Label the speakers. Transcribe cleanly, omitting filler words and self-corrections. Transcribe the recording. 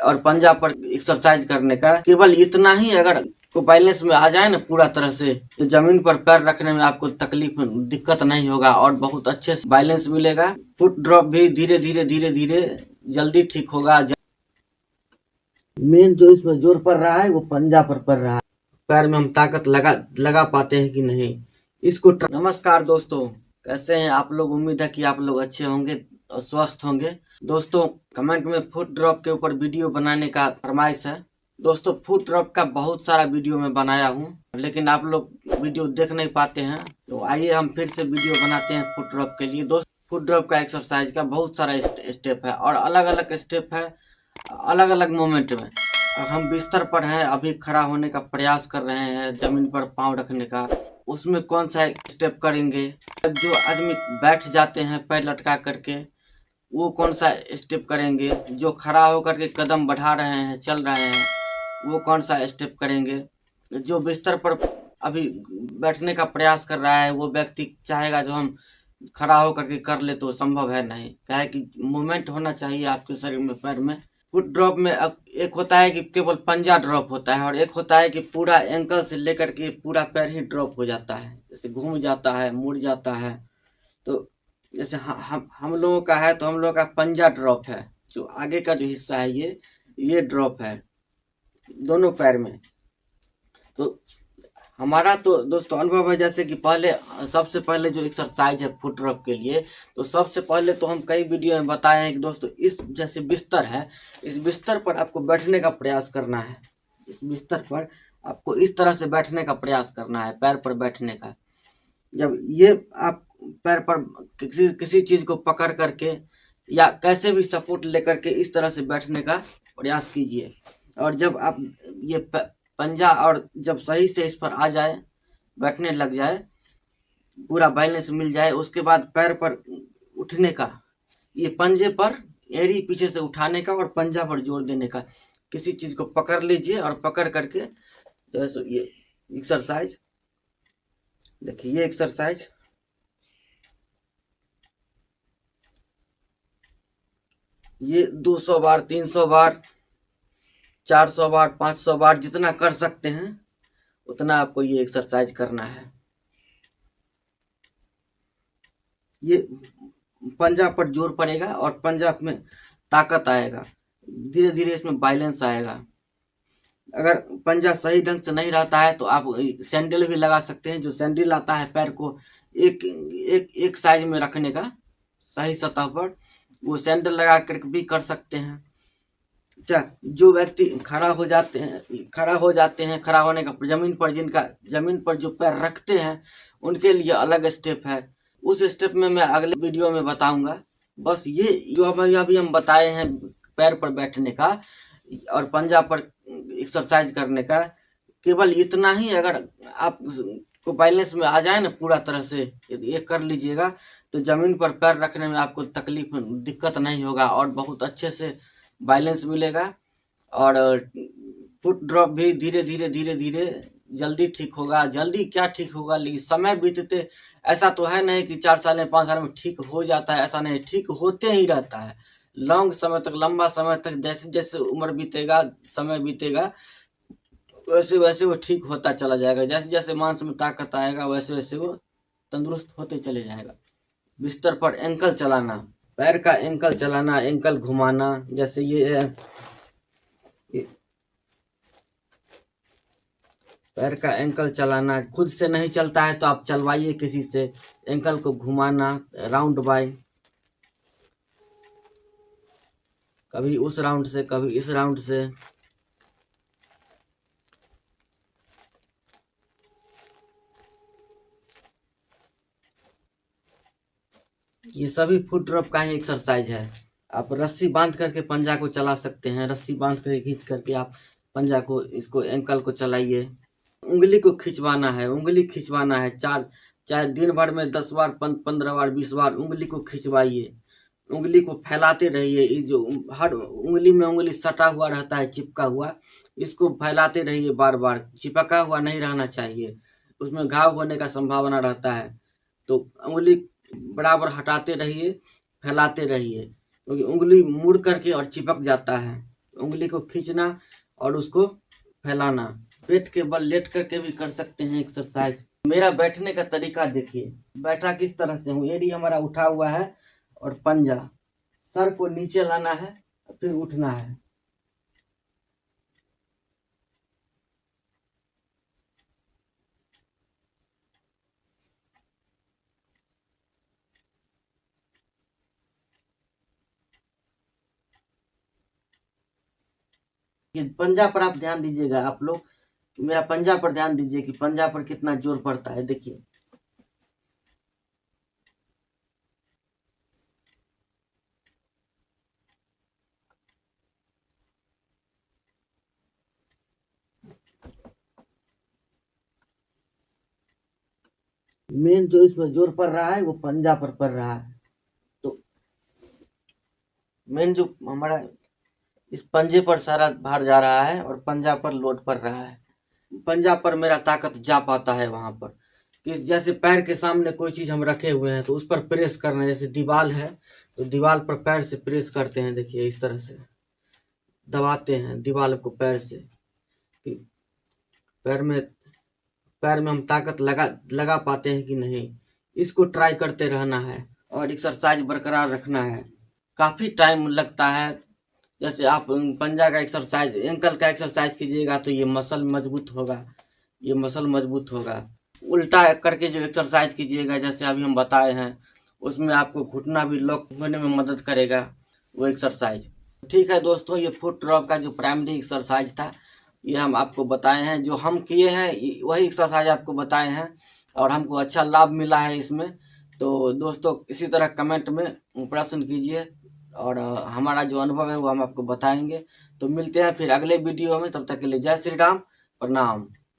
Speaker 1: और पंजा पर एक्सरसाइज करने का। केवल इतना ही अगर को बैलेंस में आ जाए ना पूरा तरह से, तो जमीन पर पैर रखने में आपको तकलीफ दिक्कत नहीं होगा और बहुत अच्छे से बैलेंस मिलेगा। फुट ड्रॉप भी धीरे धीरे जल्दी ठीक होगा। मेन जो इसमें जोर पड़ रहा है वो पंजा पर पड़ रहा है, पैर में हम ताकत लगा पाते हैं कि नहीं इसको। नमस्कार दोस्तों, कैसे हैं आप लोग? उम्मीद है कि आप लोग अच्छे होंगे और स्वस्थ होंगे। दोस्तों, कमेंट में फुट ड्रॉप के ऊपर वीडियो बनाने का फरमाइश है। दोस्तों, फुट ड्रॉप का बहुत सारा वीडियो मैं बनाया हूँ, लेकिन आप लोग वीडियो देख नहीं पाते हैं, तो आइए हम फिर से वीडियो बनाते हैं फुट ड्रॉप के लिए। दोस्त, फुट ड्रॉप का एक्सरसाइज का बहुत सारा स्टेप है और अलग अलग स्टेप है, अलग अलग मोमेंट में। हम बिस्तर पर हैं, अभी खड़ा होने का प्रयास कर रहे हैं, जमीन पर पाँव रखने का, उसमें कौन सा स्टेप करेंगे? जो आदमी बैठ जाते हैं पैर लटका करके, वो कौन सा स्टेप करेंगे? जो खड़ा होकर के कदम बढ़ा रहे हैं, चल रहे हैं, वो कौन सा स्टेप करेंगे? जो बिस्तर पर अभी बैठने का प्रयास कर रहा है, वो व्यक्ति चाहेगा जो हम खड़ा होकर के कर ले, तो संभव है नहीं। क्या है कि मूवमेंट होना चाहिए आपके शरीर में, पैर में। फुट ड्रॉप में एक होता है कि केवल पंजा ड्रॉप होता है और एक होता है कि पूरा एंकल से लेकर के पूरा पैर ही ड्रॉप हो जाता है, जैसे घूम जाता है, मुड़ जाता है। तो जैसे हम लोगों का है, तो हम लोगों का पंजा ड्रॉप है, जो आगे का जो हिस्सा है ये ड्रॉप है दोनों पैर में। तो हमारा तो दोस्तों अनुभव है, जैसे कि सबसे पहले जो एक्सरसाइज है फुट ड्रॉप के लिए, तो सबसे पहले तो हम कई वीडियो में बताए हैं कि दोस्तों इस जैसे बिस्तर है, इस बिस्तर पर आपको बैठने का प्रयास करना है। इस बिस्तर पर आपको इस तरह से बैठने का प्रयास करना है, पैर पर बैठने का। जब ये आप पैर पर किसी चीज को पकड़ करके या कैसे भी सपोर्ट लेकर के इस तरह से बैठने का प्रयास कीजिए, और जब आप ये पंजा और जब सही से इस पर आ जाए, बैठने लग जाए, पूरा बैलेंस मिल जाए, उसके बाद पैर पर उठने का, ये पंजे पर एड़ी पीछे से उठाने का और पंजा पर जोर देने का। किसी चीज को पकड़ लीजिए और पकड़ करके जैसे ये एक्सरसाइज देखिए, ये एक्सरसाइज ये 200 बार, 300 बार, 400 बार, 500 बार, जितना कर सकते हैं उतना आपको ये एक्सरसाइज करना है। ये पंजा पर जोर पड़ेगा और पंजा में ताकत आएगा, धीरे धीरे इसमें बैलेंस आएगा। अगर पंजा सही ढंग से नहीं रहता है तो आप सैंडल भी लगा सकते हैं। जो सैंडल आता है पैर को एक साइज में रखने का, सही सतह पर, वो सैंडल लगा कर भी कर सकते हैं। अच्छा, जो व्यक्ति खड़ा हो जाते हैं, खड़ा होने का जमीन पर, जिनका जमीन पर जो पैर रखते हैं, उनके लिए अलग स्टेप है। उस स्टेप में मैं अगले वीडियो में बताऊंगा। बस ये जो अभी हम बताए हैं पैर पर बैठने का और पंजा पर एक्सरसाइज करने का, केवल इतना ही अगर आप को बैलेंस में आ जाए ना पूरा तरह से, ये कर लीजिएगा, तो जमीन पर पैर रखने में आपको तकलीफ दिक्कत नहीं होगा और बहुत अच्छे से बैलेंस मिलेगा। और फुट ड्रॉप भी धीरे धीरे जल्दी ठीक होगा। जल्दी क्या ठीक होगा, लेकिन समय बीतते, ऐसा तो है नहीं कि 4 साल में 5 साल में ठीक हो जाता है, ऐसा नहीं, ठीक होते ही रहता है। लंबा समय तक जैसे जैसे उम्र बीतेगा, समय बीतेगा, वैसे वैसे वो ठीक होता चला जाएगा। जैसे जैसे मांस में ताकत आएगा, वैसे वैसे वो तंदुरुस्त होते चले जाएगा। बिस्तर पर एंकल चलाना, पैर का एंकल चलाना, एंकल घुमाना, जैसे ये है, पैर का एंकल चलाना। खुद से नहीं चलता है तो आप चलवाइए किसी से, एंकल को घुमाना राउंड बाय, कभी उस राउंड से कभी इस राउंड से। ये सभी फुट ड्रॉप का ही एक्सरसाइज है। आप रस्सी बांध करके पंजा को चला सकते हैं, रस्सी बांध करके खींच करके आप पंजा को, इसको एंकल को चलाइए। उंगली को खिंचवाना है, उंगली खिंचवाना है, चाहे दिन भर में 10 बार, 15 बार, 20 बार उंगली को खिंचवाइए। उंगली को फैलाते रहिए। इस जो हर उंगली में उंगली सटा हुआ रहता है, चिपका हुआ, इसको फैलाते रहिए बार बार। चिपका हुआ नहीं रहना चाहिए, उसमें घाव होने का संभावना रहता है। तो उंगली बराबर हटाते रहिए, फैलाते रहिए, क्योंकि उंगली मुड़ करके और चिपक जाता है। उंगली को खींचना और उसको फैलाना। पेट के बल लेट करके भी कर सकते हैं एक्सरसाइज। मेरा बैठने का तरीका देखिए, बैठा किस तरह से हूँ। एड़ी हमारा उठा हुआ है और पंजा, सर को नीचे लाना है, फिर उठना है। ये पंजा पर आप ध्यान दीजिएगा, आप लोग मेरा पंजा पर ध्यान दीजिए कि पंजा पर कितना जोर पड़ता है। देखिए मेन जो इसमें जोर पड़ रहा है वो पंजा पर पड़ रहा है। तो मेन जो हमारा इस पंजे पर सारा भार जा रहा है और पंजा पर लोड पड़ रहा है। पंजा पर मेरा ताकत जा पाता है वहां पर कि जैसे पैर के सामने कोई चीज हम रखे हुए हैं तो उस पर प्रेस करना है। जैसे दीवार है तो दीवार पर पैर से प्रेस करते हैं, देखिए इस तरह से दबाते हैं दीवार को पैर से कि पैर में हम ताकत लगा पाते हैं कि नहीं। इसको ट्राई करते रहना है और एक्सरसाइज बरकरार रखना है। काफी टाइम लगता है। जैसे आप पंजा का एक्सरसाइज, एंकल का एक्सरसाइज कीजिएगा तो ये मसल मजबूत होगा, ये मसल मजबूत होगा। उल्टा करके जो एक्सरसाइज कीजिएगा जैसे अभी हम बताए हैं, उसमें आपको घुटना भी लॉक होने में मदद करेगा वो एक्सरसाइज। ठीक है दोस्तों, ये फुट ड्रॉप का जो प्राइमरी एक्सरसाइज था ये हम आपको बताए हैं। जो हम किए हैं वही एक्सरसाइज आपको बताए हैं और हमको अच्छा लाभ मिला है इसमें। तो दोस्तों इसी तरह कमेंट में प्रश्न कीजिए और हमारा जो अनुभव है वो हम आपको बताएंगे। तो मिलते हैं फिर अगले वीडियो में, तब तक के लिए जय श्री राम, प्रणाम।